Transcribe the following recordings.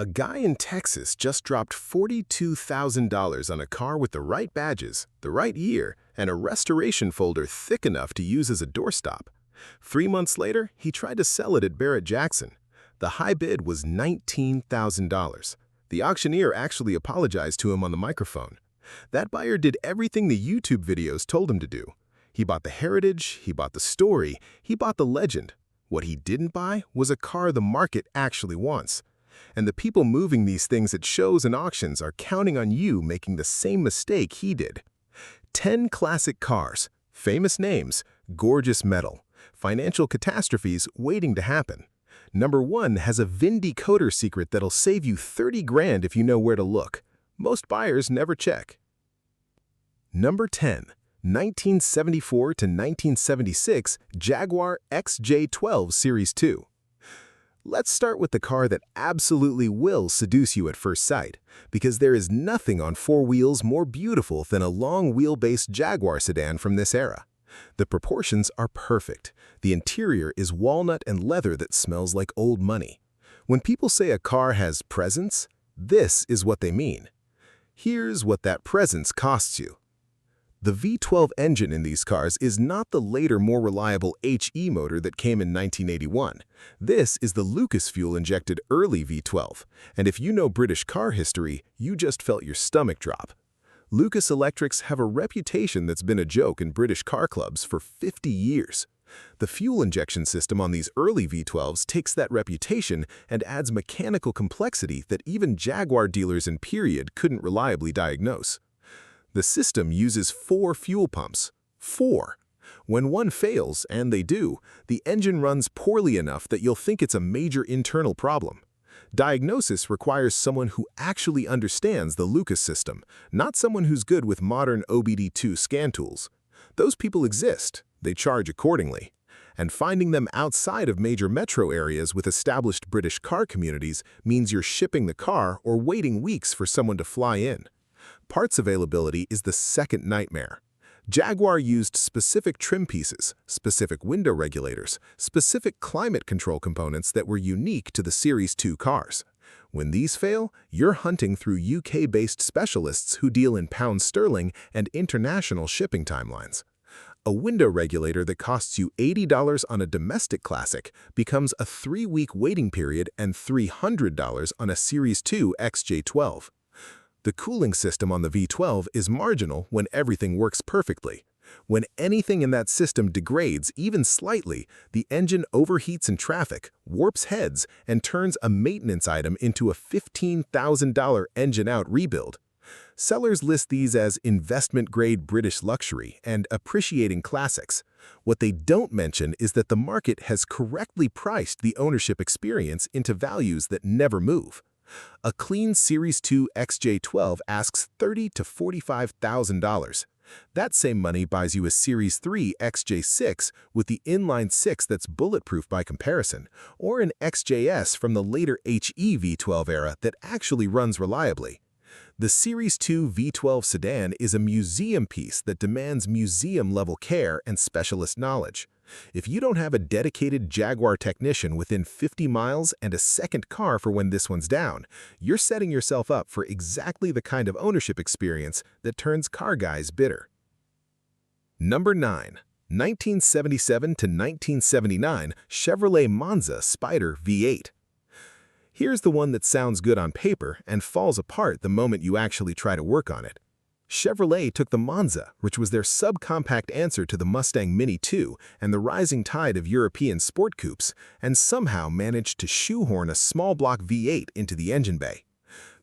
A guy in Texas just dropped $42,000 on a car with the right badges, the right year, and a restoration folder thick enough to use as a doorstop. 3 months later, he tried to sell it at Barrett-Jackson. The high bid was $19,000. The auctioneer actually apologized to him on the microphone. That buyer did everything the YouTube videos told him to do. He bought the heritage, he bought the story, he bought the legend. What he didn't buy was a car the market actually wants. And the people moving these things at shows and auctions are counting on you making the same mistake he did. 10 classic cars, famous names, gorgeous metal, financial catastrophes waiting to happen. Number 1 has a VIN decoder secret that'll save you 30 grand if you know where to look. Most buyers never check. Number 10. 1974 to 1976 Jaguar XJ12 Series 2. Let's start with the car that absolutely will seduce you at first sight, because there is nothing on four wheels more beautiful than a long wheelbase Jaguar sedan from this era. The proportions are perfect. The interior is walnut and leather that smells like old money. When people say a car has presence, this is what they mean. Here's what that presence costs you. The V12 engine in these cars is not the later, more reliable HE motor that came in 1981. This is the Lucas fuel-injected early V12, and if you know British car history, you just felt your stomach drop. Lucas Electrics have a reputation that's been a joke in British car clubs for 50 years. The fuel injection system on these early V12s takes that reputation and adds mechanical complexity that even Jaguar dealers in period couldn't reliably diagnose. The system uses 4 fuel pumps. 4. When one fails, and they do, the engine runs poorly enough that you'll think it's a major internal problem. Diagnosis requires someone who actually understands the Lucas system, not someone who's good with modern OBD2 scan tools. Those people exist. They charge accordingly. And finding them outside of major metro areas with established British car communities means you're shipping the car or waiting weeks for someone to fly in. Parts availability is the second nightmare. Jaguar used specific trim pieces, specific window regulators, specific climate control components that were unique to the Series 2 cars. When these fail, you're hunting through UK-based specialists who deal in pound sterling and international shipping timelines. A window regulator that costs you $80 on a domestic classic becomes a 3-week waiting period and $300 on a Series 2 XJ12. The cooling system on the V12 is marginal when everything works perfectly. When anything in that system degrades even slightly, the engine overheats in traffic, warps heads, and turns a maintenance item into a $15,000 engine-out rebuild. Sellers list these as investment-grade British luxury and appreciating classics. What they don't mention is that the market has correctly priced the ownership experience into values that never move. A clean Series 2 XJ12 asks $30,000 to $45,000. That same money buys you a Series 3 XJ6 with the inline-6 that's bulletproof by comparison, or an XJS from the later HE V12 era that actually runs reliably. The Series 2 V12 sedan is a museum piece that demands museum-level care and specialist knowledge. If you don't have a dedicated Jaguar technician within 50 miles and a second car for when this one's down, you're setting yourself up for exactly the kind of ownership experience that turns car guys bitter. Number 9. 1977 to 1979 Chevrolet Monza Spyder V8. Here's the one that sounds good on paper and falls apart the moment you actually try to work on it. Chevrolet took the Monza, which was their subcompact answer to the Mustang Mini 2 and the rising tide of European sport coupes, and somehow managed to shoehorn a small block V8 into the engine bay.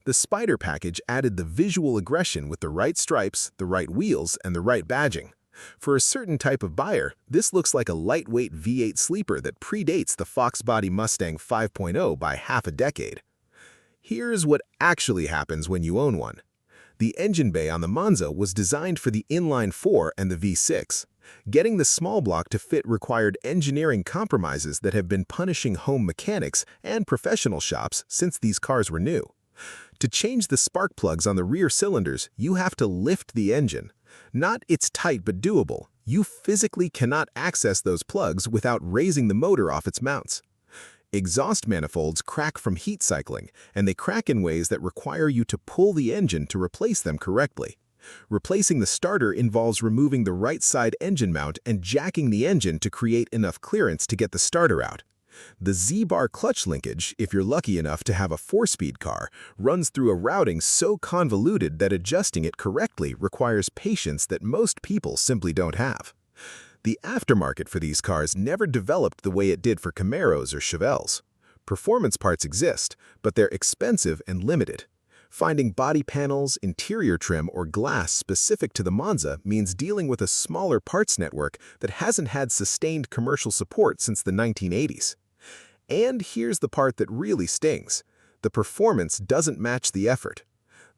The Spyder package added the visual aggression with the right stripes, the right wheels, and the right badging. For a certain type of buyer, this looks like a lightweight V8 sleeper that predates the Fox Body Mustang 5.0 by half a decade. Here's what actually happens when you own one. The engine bay on the Monza was designed for the inline-4 and the V6. Getting the small block to fit required engineering compromises that have been punishing home mechanics and professional shops since these cars were new. To change the spark plugs on the rear cylinders, you have to lift the engine. Not it's tight but doable. You physically cannot access those plugs without raising the motor off its mounts. Exhaust manifolds crack from heat cycling, and they crack in ways that require you to pull the engine to replace them correctly. Replacing the starter involves removing the right side engine mount and jacking the engine to create enough clearance to get the starter out. The Z-bar clutch linkage, if you're lucky enough to have a 4-speed car, runs through a routing so convoluted that adjusting it correctly requires patience that most people simply don't have. The aftermarket for these cars never developed the way it did for Camaros or Chevelles. Performance parts exist, but they're expensive and limited. Finding body panels, interior trim, or glass specific to the Monza means dealing with a smaller parts network that hasn't had sustained commercial support since the 1980s. And here's the part that really stings. The performance doesn't match the effort.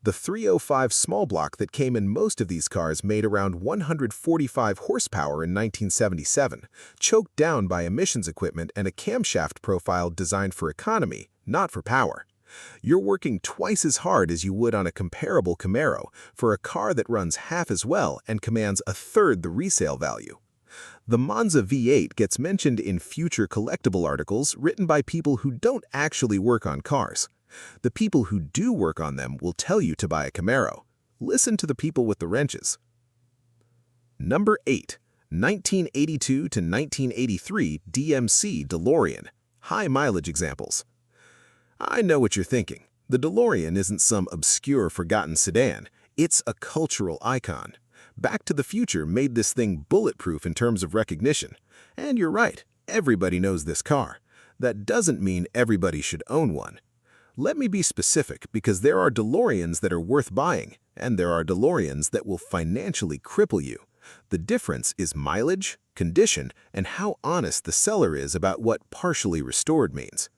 The 305 small block that came in most of these cars made around 145 horsepower in 1977, choked down by emissions equipment and a camshaft profile designed for economy, not for power. You're working twice as hard as you would on a comparable Camaro for a car that runs half as well and commands a third the resale value. The Monza V8 gets mentioned in future collectible articles written by people who don't actually work on cars. The people who do work on them will tell you to buy a Camaro. Listen to the people with the wrenches. Number 8. 1982 to 1983 DMC DeLorean. High mileage examples. I know what you're thinking. The DeLorean isn't some obscure forgotten sedan. It's a cultural icon. Back to the Future made this thing bulletproof in terms of recognition. And you're right, everybody knows this car. That doesn't mean everybody should own one. Let me be specific, because there are DeLoreans that are worth buying, and there are DeLoreans that will financially cripple you. The difference is mileage, condition, and how honest the seller is about what partially restored means.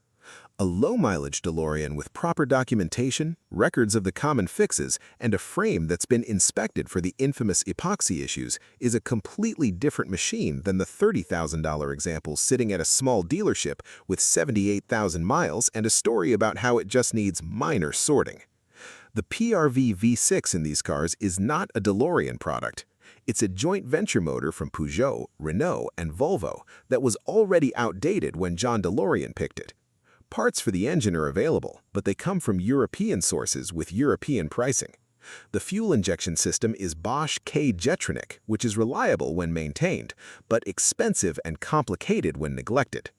A low-mileage DeLorean with proper documentation, records of the common fixes, and a frame that's been inspected for the infamous epoxy issues is a completely different machine than the $30,000 example sitting at a small dealership with 78,000 miles and a story about how it just needs minor sorting. The PRV V6 in these cars is not a DeLorean product. It's a joint venture motor from Peugeot, Renault, and Volvo that was already outdated when John DeLorean picked it. Parts for the engine are available, but they come from European sources with European pricing. The fuel injection system is Bosch K-Jetronic, which is reliable when maintained, but expensive and complicated when neglected.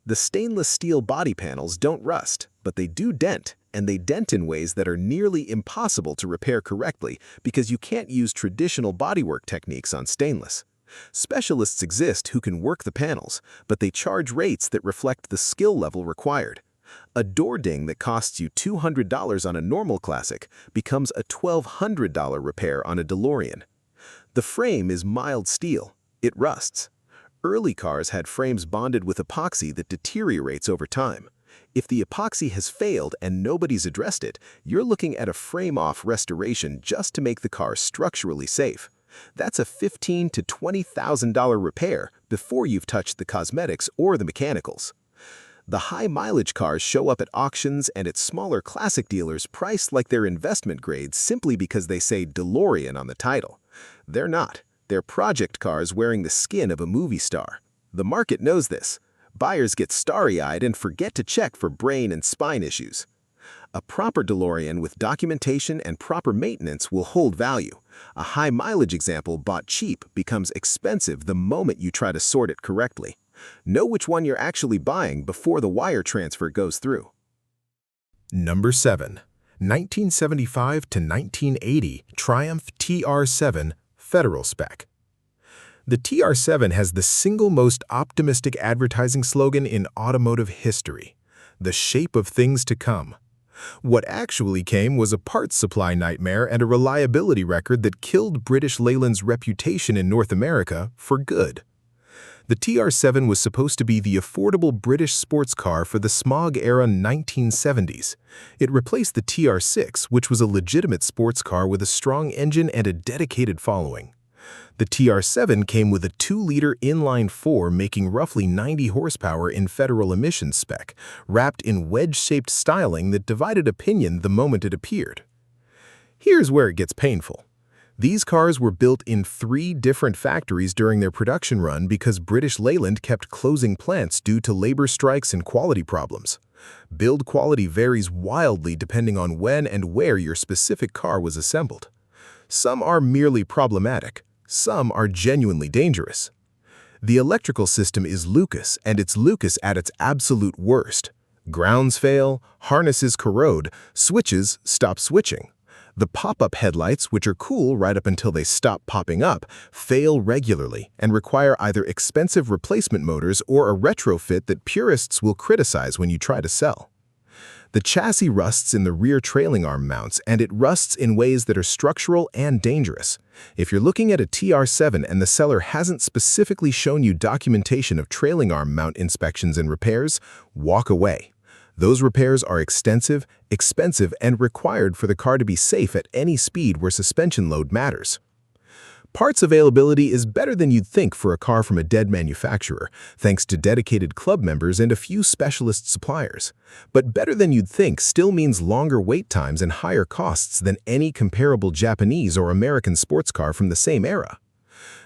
The stainless steel body panels don't rust, but they do dent, and they dent in ways that are nearly impossible to repair correctly because you can't use traditional bodywork techniques on stainless. Specialists exist who can work the panels, but they charge rates that reflect the skill level required. A door ding that costs you $200 on a normal classic becomes a $1,200 repair on a DeLorean. The frame is mild steel. It rusts. Early cars had frames bonded with epoxy that deteriorates over time. If the epoxy has failed and nobody's addressed it, you're looking at a frame-off restoration just to make the car structurally safe. That's a $15,000 to $20,000 repair before you've touched the cosmetics or the mechanicals. The high-mileage cars show up at auctions and at smaller classic dealers priced like they're investment grades simply because they say DeLorean on the title. They're not. They're project cars wearing the skin of a movie star. The market knows this. Buyers get starry-eyed and forget to check for brain and spine issues. A proper DeLorean with documentation and proper maintenance will hold value. A high-mileage example bought cheap becomes expensive the moment you try to sort it correctly. Know which one you're actually buying before the wire transfer goes through. Number 7. 1975 to 1980 Triumph TR7 Federal Spec. The TR7 has the single most optimistic advertising slogan in automotive history: the shape of things to come. What actually came was a parts supply nightmare and a reliability record that killed British Leyland's reputation in North America for good. The TR7 was supposed to be the affordable British sports car for the smog-era 1970s. It replaced the TR6, which was a legitimate sports car with a strong engine and a dedicated following. The TR7 came with a 2-liter inline-4 making roughly 90 horsepower in federal emissions spec, wrapped in wedge-shaped styling that divided opinion the moment it appeared. Here's where it gets painful. These cars were built in 3 different factories during their production run because British Leyland kept closing plants due to labor strikes and quality problems. Build quality varies wildly depending on when and where your specific car was assembled. Some are merely problematic, some are genuinely dangerous. The electrical system is Lucas, and it's Lucas at its absolute worst. Grounds fail, harnesses corrode, switches stop switching. The pop-up headlights, which are cool right up until they stop popping up, fail regularly and require either expensive replacement motors or a retrofit that purists will criticize when you try to sell. The chassis rusts in the rear trailing arm mounts, and it rusts in ways that are structural and dangerous. If you're looking at a TR7 and the seller hasn't specifically shown you documentation of trailing arm mount inspections and repairs, walk away. Those repairs are extensive, expensive, and required for the car to be safe at any speed where suspension load matters. Parts availability is better than you'd think for a car from a dead manufacturer, thanks to dedicated club members and a few specialist suppliers. But better than you'd think still means longer wait times and higher costs than any comparable Japanese or American sports car from the same era.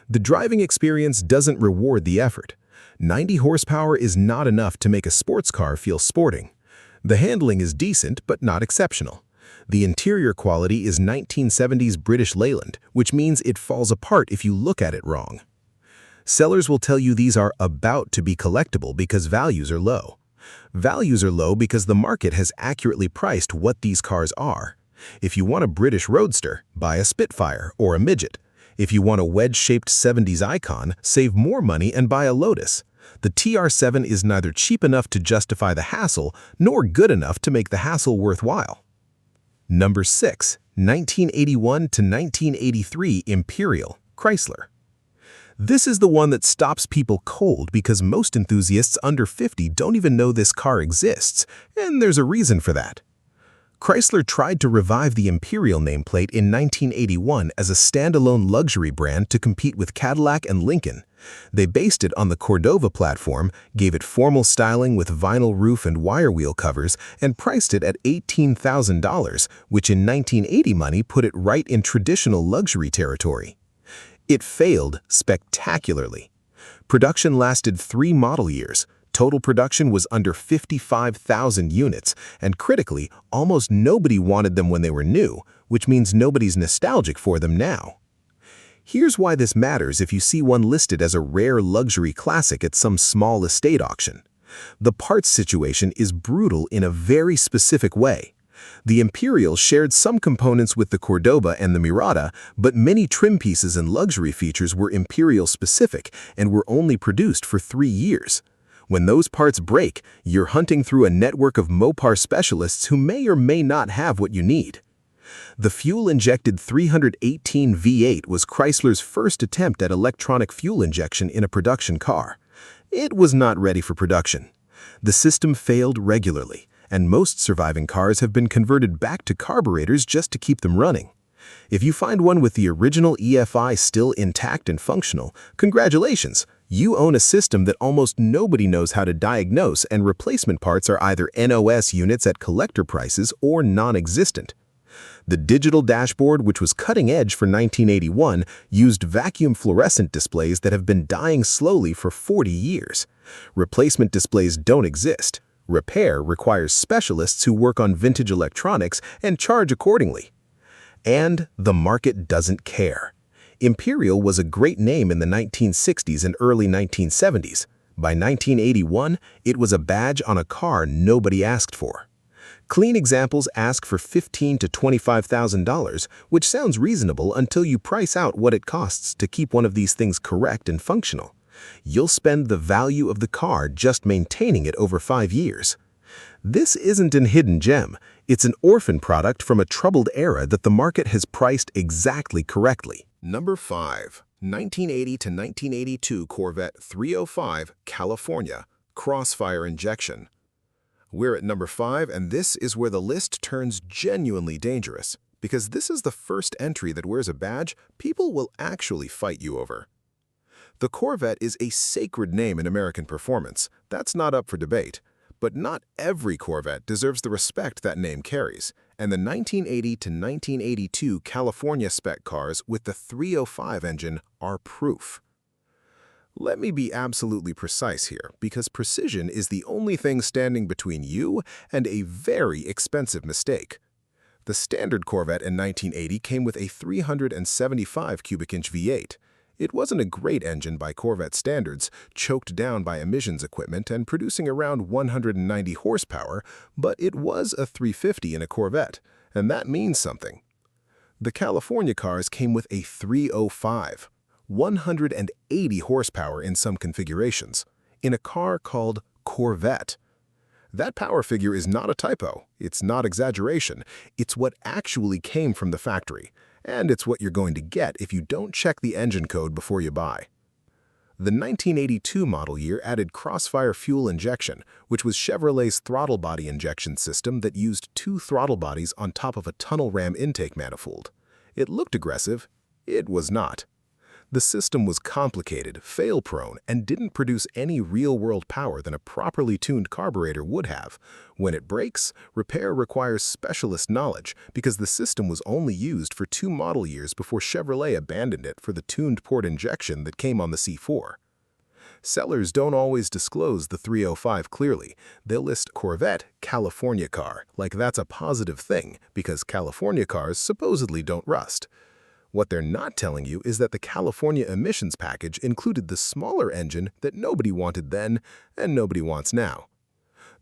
The driving experience doesn't reward the effort. 90 horsepower is not enough to make a sports car feel sporting. The handling is decent but not exceptional. The interior quality is 1970s British Leyland, which means it falls apart if you look at it wrong. Sellers will tell you these are about to be collectible because values are low. Values are low because the market has accurately priced what these cars are. If you want a British Roadster, buy a Spitfire or a Midget. If you want a wedge-shaped 70s icon, save more money and buy a Lotus. The TR7 is neither cheap enough to justify the hassle nor good enough to make the hassle worthwhile. Number 6. 1981 to 1983 Imperial Chrysler. This is the one that stops people cold because most enthusiasts under 50 don't even know this car exists, and there's a reason for that. Chrysler tried to revive the Imperial nameplate in 1981 as a standalone luxury brand to compete with Cadillac and Lincoln. They based it on the Cordova platform, gave it formal styling with vinyl roof and wire wheel covers, and priced it at $18,000, which in 1980 money put it right in traditional luxury territory. It failed spectacularly. Production lasted 3 model years. Total production was under 55,000 units, and critically, almost nobody wanted them when they were new, which means nobody's nostalgic for them now. Here's why this matters if you see one listed as a rare luxury classic at some small estate auction. The parts situation is brutal in a very specific way. The Imperial shared some components with the Cordova and the Mirada, but many trim pieces and luxury features were Imperial-specific and were only produced for 3 years. When those parts break, you're hunting through a network of Mopar specialists who may or may not have what you need. The fuel-injected 318 V8 was Chrysler's first attempt at electronic fuel injection in a production car. It was not ready for production. The system failed regularly, and most surviving cars have been converted back to carburetors just to keep them running. If you find one with the original EFI still intact and functional, congratulations! You own a system that almost nobody knows how to diagnose, and replacement parts are either NOS units at collector prices or non-existent. The digital dashboard, which was cutting edge for 1981, used vacuum fluorescent displays that have been dying slowly for 40 years. Replacement displays don't exist. Repair requires specialists who work on vintage electronics and charge accordingly. And the market doesn't care. Imperial was a great name in the 1960s and early 1970s. By 1981, it was a badge on a car nobody asked for. Clean examples ask for $15,000 to $25,000, which sounds reasonable until you price out what it costs to keep one of these things correct and functional. You'll spend the value of the car just maintaining it over 5 years. This isn't an hidden gem. It's an orphan product from a troubled era that the market has priced exactly correctly. Number 5. 1980 to 1982 Corvette 305 California Crossfire Injection. We're at number 5, and this is where the list turns genuinely dangerous, because this is the first entry that wears a badge people will actually fight you over. The Corvette is a sacred name in American performance. That's not up for debate. But not every Corvette deserves the respect that name carries, And the 1980 to 1982 California spec cars with the 305 engine are proof. Let me be absolutely precise here, because precision is the only thing standing between you and a very expensive mistake. The standard Corvette in 1980 came with a 375 cubic inch V8. It wasn't a great engine by Corvette standards, choked down by emissions equipment and producing around 190 horsepower, but it was a 350 in a Corvette, and that means something. The California cars came with a 305, 180 horsepower in some configurations, in a car called Corvette. That power figure is not a typo, it's not exaggeration, it's what actually came from the factory, and it's what you're going to get if you don't check the engine code before you buy. The 1982 model year added Crossfire fuel injection, which was Chevrolet's throttle body injection system that used two throttle bodies on top of a tunnel ram intake manifold. It looked aggressive. It was not. The system was complicated, fail-prone, and didn't produce any real-world power than a properly tuned carburetor would have. When it breaks, repair requires specialist knowledge because the system was only used for 2 model years before Chevrolet abandoned it for the tuned port injection that came on the C4. Sellers don't always disclose the 305 clearly. They'll list Corvette California car like that's a positive thing because California cars supposedly don't rust. What they're not telling you is that the California emissions package included the smaller engine that nobody wanted then and nobody wants now.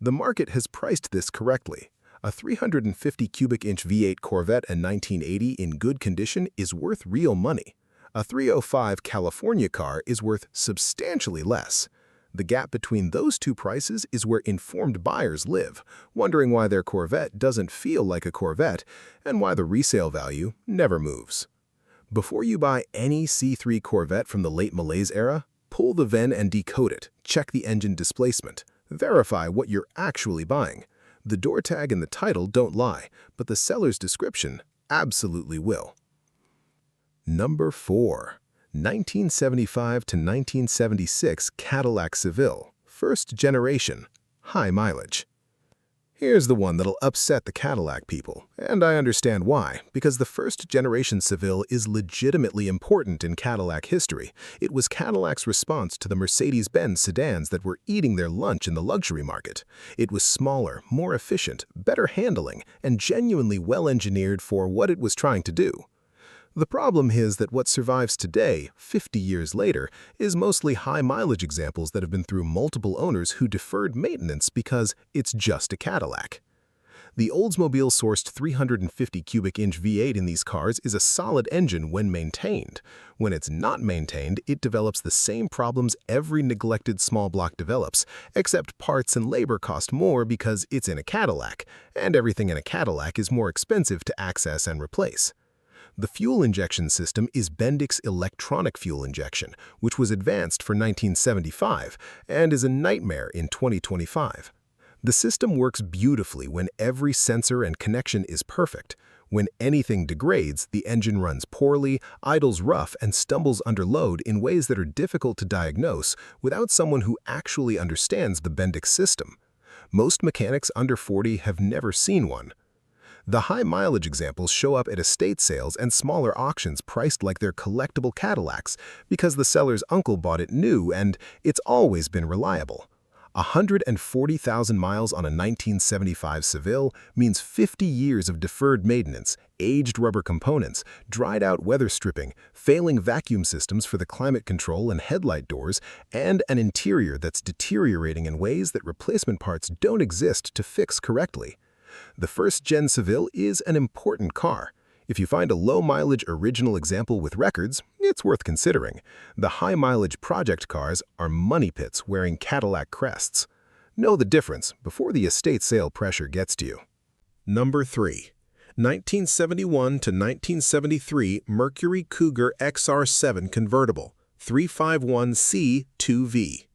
The market has priced this correctly. A 350 cubic inch V8 Corvette in 1980 in good condition is worth real money. A 305 California car is worth substantially less. The gap between those two prices is where informed buyers live, wondering why their Corvette doesn't feel like a Corvette and why the resale value never moves. Before you buy any C3 Corvette from the late Malaise era, pull the VIN and decode it, check the engine displacement, verify what you're actually buying. The door tag and the title don't lie, but the seller's description absolutely will. Number 4. 1975 to 1976 Cadillac Seville, first generation, high mileage. Here's the one that'll upset the Cadillac people, and I understand why, because the first-generation Seville is legitimately important in Cadillac history. It was Cadillac's response to the Mercedes-Benz sedans that were eating their lunch in the luxury market. It was smaller, more efficient, better handling, and genuinely well-engineered for what it was trying to do. The problem is that what survives today, 50 years later, is mostly high-mileage examples that have been through multiple owners who deferred maintenance because it's just a Cadillac. The Oldsmobile-sourced 350 cubic inch V8 in these cars is a solid engine when maintained. When it's not maintained, it develops the same problems every neglected small block develops, except parts and labor cost more because it's in a Cadillac, and everything in a Cadillac is more expensive to access and replace. The fuel injection system is Bendix electronic fuel injection, which was advanced for 1975 and is a nightmare in 2025. The system works beautifully when every sensor and connection is perfect. When anything degrades, the engine runs poorly, idles rough, and stumbles under load in ways that are difficult to diagnose without someone who actually understands the Bendix system. Most mechanics under 40 have never seen one. The high-mileage examples show up at estate sales and smaller auctions priced like they're collectible Cadillacs because the seller's uncle bought it new and it's always been reliable. 140,000 miles on a 1975 Seville means 50 years of deferred maintenance, aged rubber components, dried-out weather stripping, failing vacuum systems for the climate control and headlight doors, and an interior that's deteriorating in ways that replacement parts don't exist to fix correctly. The first-gen Seville is an important car. If you find a low-mileage original example with records, it's worth considering. The high-mileage project cars are money pits wearing Cadillac crests. Know the difference before the estate sale pressure gets to you. Number 3. 1971 to 1973 Mercury Cougar XR7 convertible, 351C 2V.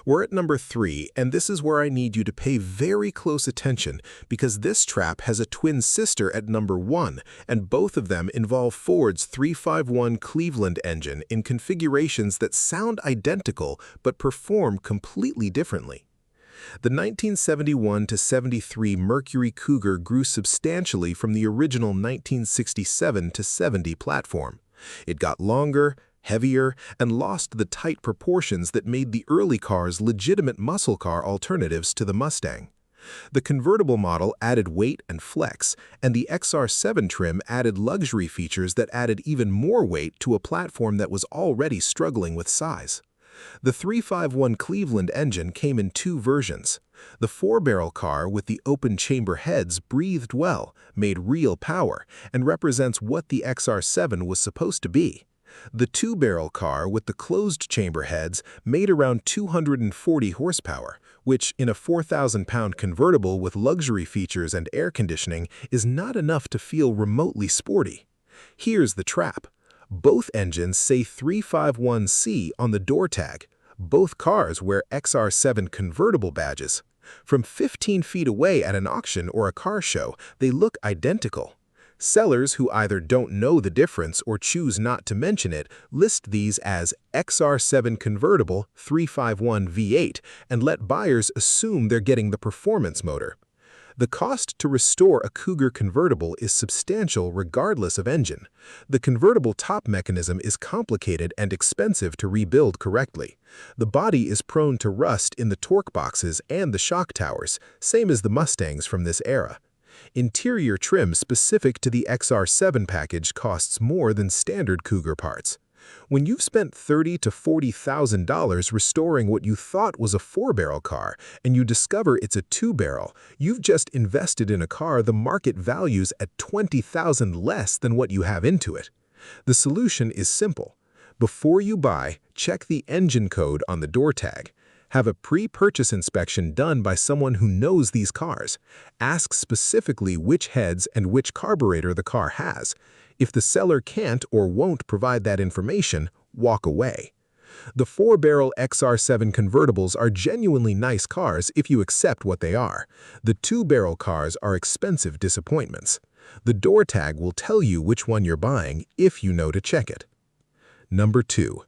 We're at number 3, and this is where I need you to pay very close attention because this trap has a twin sister at number 1, and both of them involve Ford's 351 Cleveland engine in configurations that sound identical but perform completely differently. The 1971 to 73 Mercury Cougar grew substantially from the original 1967 to 70 platform. It got longer, heavier, and lost the tight proportions that made the early cars legitimate muscle car alternatives to the Mustang. The convertible model added weight and flex, and the XR7 trim added luxury features that added even more weight to a platform that was already struggling with size. The 351 Cleveland engine came in two versions. The four-barrel car with the open-chamber heads breathed well, made real power, and represents what the XR7 was supposed to be. The two-barrel car with the closed-chamber heads made around 240 horsepower, which, in a 4,000-pound convertible with luxury features and air conditioning, is not enough to feel remotely sporty. Here's the trap. Both engines say 351C on the door tag. Both cars wear XR7 convertible badges. From 15 feet away at an auction or a car show, they look identical. Sellers who either don't know the difference or choose not to mention it list these as XR7 convertible 351 V8 and let buyers assume they're getting the performance motor. The cost to restore a Cougar convertible is substantial regardless of engine. The convertible top mechanism is complicated and expensive to rebuild correctly. The body is prone to rust in the torque boxes and the shock towers, same as the Mustangs from this era. Interior trim specific to the XR7 package costs more than standard Cougar parts. When you've spent $30,000 to $40,000 restoring what you thought was a four-barrel car and you discover it's a two-barrel, you've just invested in a car the market values at $20,000 less than what you have into it. The solution is simple. Before you buy, check the engine code on the door tag. Have a pre-purchase inspection done by someone who knows these cars. Ask specifically which heads and which carburetor the car has. If the seller can't or won't provide that information, walk away. The four-barrel XR7 convertibles are genuinely nice cars if you accept what they are. The two-barrel cars are expensive disappointments. The door tag will tell you which one you're buying if you know to check it. Number 2.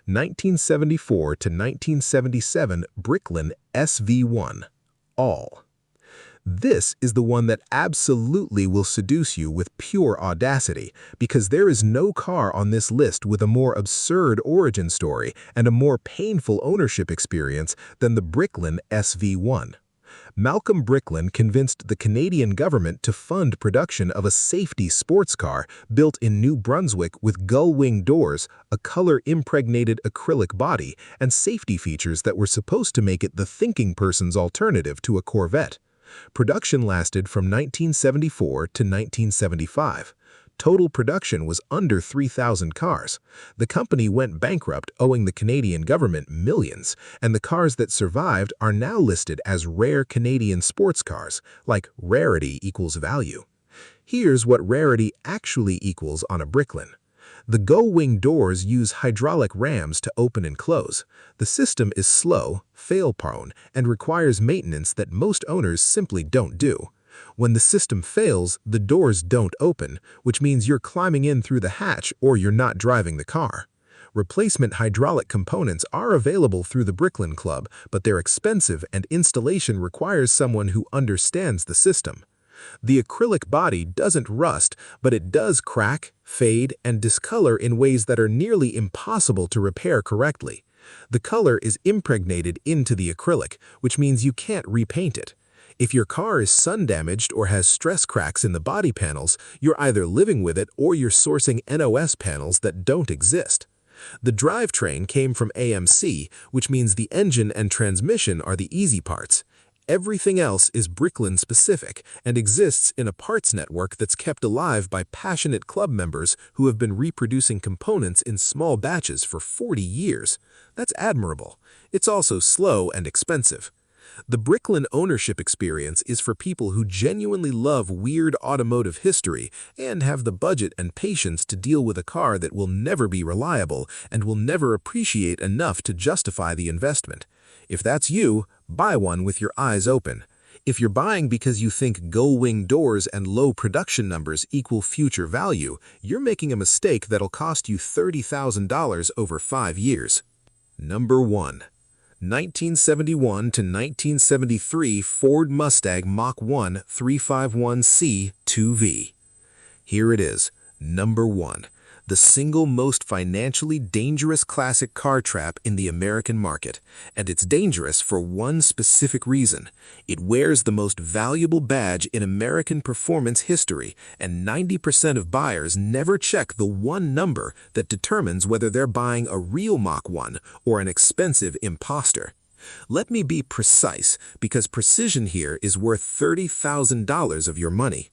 1974 to 1977 Bricklin SV-1. All. This is the one that absolutely will seduce you with pure audacity, because there is no car on this list with a more absurd origin story and a more painful ownership experience than the Bricklin SV-1. Malcolm Bricklin convinced the Canadian government to fund production of a safety sports car built in New Brunswick with gull-wing doors, a color-impregnated acrylic body, and safety features that were supposed to make it the thinking person's alternative to a Corvette. Production lasted from 1974 to 1975. Total production was under 3,000 cars. The company went bankrupt, owing the Canadian government millions, and the cars that survived are now listed as rare Canadian sports cars, like rarity equals value. Here's what rarity actually equals on a Bricklin. The gull-wing doors use hydraulic rams to open and close. The system is slow, fail-prone, and requires maintenance that most owners simply don't do. When the system fails, the doors don't open, which means you're climbing in through the hatch or you're not driving the car. Replacement hydraulic components are available through the Bricklin Club, but they're expensive and installation requires someone who understands the system. The acrylic body doesn't rust, but it does crack, fade, and discolor in ways that are nearly impossible to repair correctly. The color is impregnated into the acrylic, which means you can't repaint it. If your car is sun-damaged or has stress cracks in the body panels, you're either living with it or you're sourcing NOS panels that don't exist. The drivetrain came from AMC, which means the engine and transmission are the easy parts. Everything else is Bricklin-specific and exists in a parts network that's kept alive by passionate club members who have been reproducing components in small batches for 40 years. That's admirable. It's also slow and expensive. The Bricklin ownership experience is for people who genuinely love weird automotive history and have the budget and patience to deal with a car that will never be reliable and will never appreciate enough to justify the investment. If that's you, buy one with your eyes open. If you're buying because you think gull-wing doors and low production numbers equal future value, you're making a mistake that'll cost you $30,000 over 5 years. Number 1. 1971 to 1973 Ford Mustang Mach 1 351C 2V. Here it is, number 1. The single most financially dangerous classic car trap in the American market. And it's dangerous for one specific reason. It wears the most valuable badge in American performance history, and 90% of buyers never check the one number that determines whether they're buying a real Mach 1 or an expensive imposter. Let me be precise, because precision here is worth $30,000 of your money.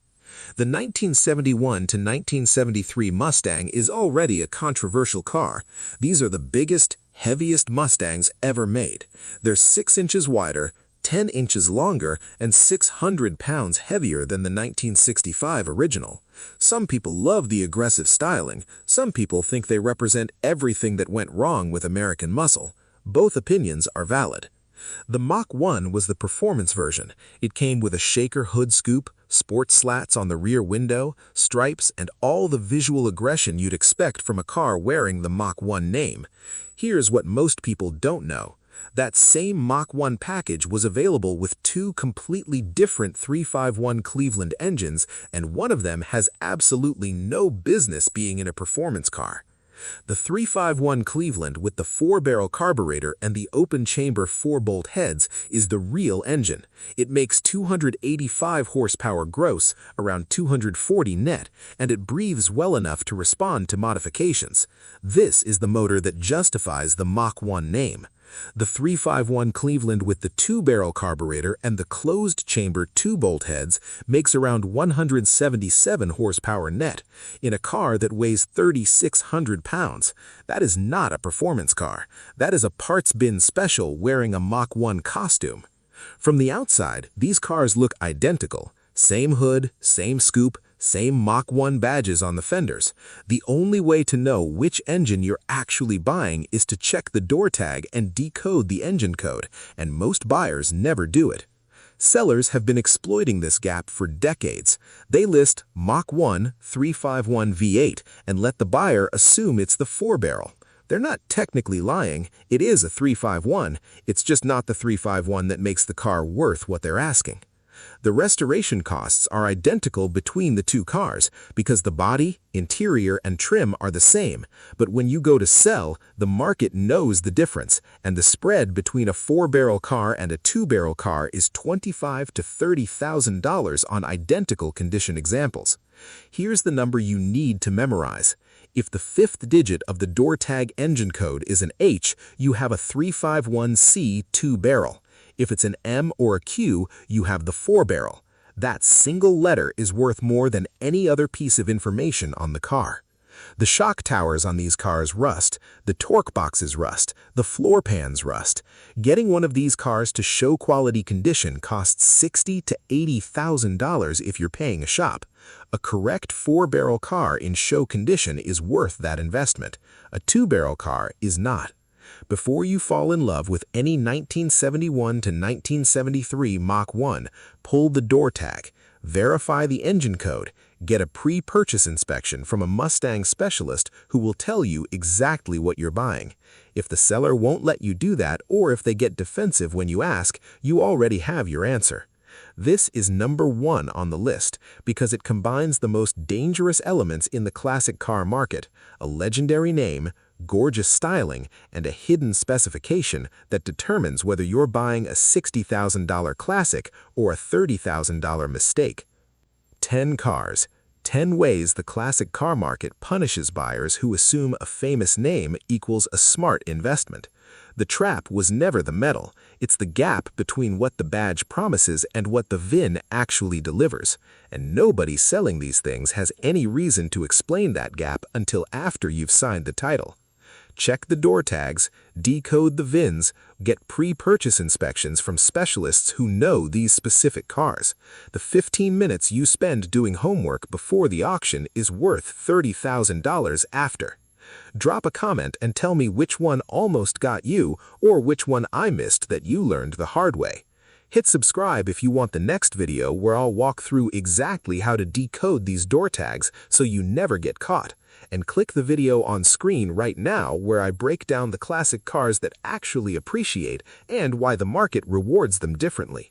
The 1971 to 1973 Mustang is already a controversial car. These are the biggest, heaviest Mustangs ever made. They're 6 inches wider, 10 inches longer, and 600 pounds heavier than the 1965 original. Some people love the aggressive styling. Some people think they represent everything that went wrong with American muscle. Both opinions are valid. The Mach 1 was the performance version. It came with a shaker hood scoop, sport slats on the rear window, stripes, and all the visual aggression you'd expect from a car wearing the Mach 1 name. Here's what most people don't know. That same Mach 1 package was available with 2 completely different 351 Cleveland engines, and one of them has absolutely no business being in a performance car. The 351 Cleveland with the 4-barrel carburetor and the open-chamber 4-bolt heads is the real engine. It makes 285 horsepower gross, around 240 net, and it breathes well enough to respond to modifications. This is the motor that justifies the Mach 1 name. The 351 Cleveland with the 2-barrel carburetor and the closed-chamber 2-bolt heads makes around 177 horsepower net, in a car that weighs 3,600 pounds. That is not a performance car. That is a parts bin special wearing a Mach 1 costume. From the outside, these cars look identical. Same hood, same scoop, same Mach 1 badges on the fenders. The only way to know which engine you're actually buying is to check the door tag and decode the engine code, and most buyers never do it. Sellers have been exploiting this gap for decades. They list Mach 1 351 V8 and let the buyer assume it's the 4-barrel. They're not technically lying. It is a 351. It's just not the 351 that makes the car worth what they're asking. The restoration costs are identical between the two cars because the body, interior, and trim are the same, but when you go to sell, the market knows the difference, and the spread between a 4-barrel car and a 2-barrel car is $25,000 to $30,000 on identical condition examples. Here's the number you need to memorize. If the 5th digit of the door tag engine code is an H, you have a 351C 2-barrel. If it's an M or a Q, you have the 4-barrel. That single letter is worth more than any other piece of information on the car. The shock towers on these cars rust, the torque boxes rust, the floor pans rust. Getting one of these cars to show quality condition costs $60,000 to $80,000 if you're paying a shop. A correct 4-barrel car in show condition is worth that investment. A 2-barrel car is not. Before you fall in love with any 1971 to 1973 Mach 1, pull the door tag, verify the engine code, get a pre-purchase inspection from a Mustang specialist who will tell you exactly what you're buying. If the seller won't let you do that, or if they get defensive when you ask, you already have your answer. This is number 1 on the list because it combines the most dangerous elements in the classic car market: a legendary name, gorgeous styling, and a hidden specification that determines whether you're buying a $60,000 classic or a $30,000 mistake. 10 cars. 10 ways the classic car market punishes buyers who assume a famous name equals a smart investment. The trap was never the metal. It's the gap between what the badge promises and what the VIN actually delivers. And nobody selling these things has any reason to explain that gap until after you've signed the title. Check the door tags, decode the VINs, get pre-purchase inspections from specialists who know these specific cars. The 15 minutes you spend doing homework before the auction is worth $30,000 after. Drop a comment and tell me which one almost got you or which one I missed that you learned the hard way. Hit subscribe if you want the next video where I'll walk through exactly how to decode these door tags so you never get caught. And click the video on screen right now where I break down the classic cars that actually appreciate and why the market rewards them differently.